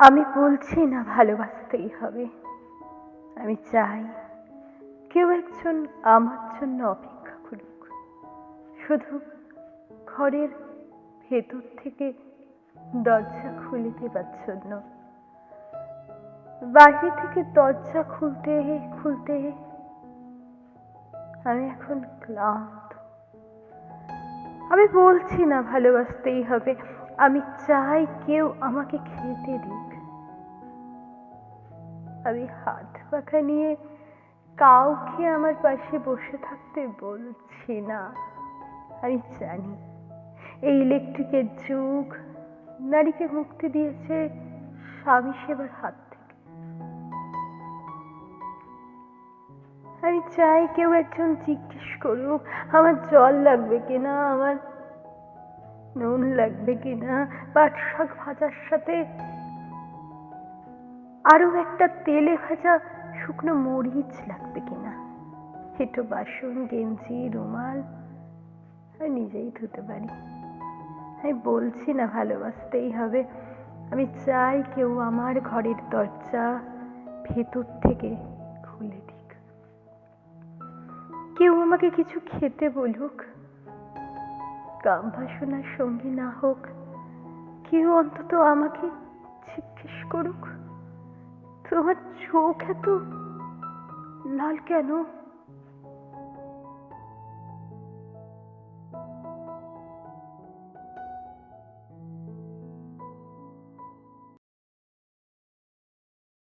আমি বলছি না ভালোবাসতেই হবে। আমি চাই কেউ একজন আমার জন্য অপেক্ষা করুক, শুধু ঘরের ভেতর থেকে দরজা খুলে দেবার জন্য। বাইরে থেকে দরজা খুলতে খুলতে আমি এখন ক্লান্ত। আমি বলছি না ভালোবাসতেই হবে, আমি চাই কেউ আমাকে খেতে দিক। আমি হাত পাখা নিয়ে কাউকে আমার পাশে বসে থাকতে বলছি না। আমি জানি এই ইলেকট্রিকের যুগ নারীকে মুক্তি দিয়েছে স্বামী সেবার হাত থেকে। আমি চাই কেউ একজন জিজ্ঞেস করুক আমার জল লাগবে কিনা, আমার নুন লাগবে কিনা, পাট শাক ভাজার সাথে আরো একটা তেলে ভাজা শুকনো মরিচ লাগবে কিনা। একটু বাসন, গেঞ্জি, রুমাল আমি নিজেই ধুতে পারি। আমি বলছি না ভালোবাসতেই হবে, আমি চাই কেউ আমার ঘরের দরজা ভেতর থেকে খুলে দিক। কেউ আমাকে কিছু খেতে বলুক, গান বাসনার সঙ্গী না হোক, কেউ অন্তত আমাকে জিজ্ঞেস করুক তোমার চোখ এত লাল কেন?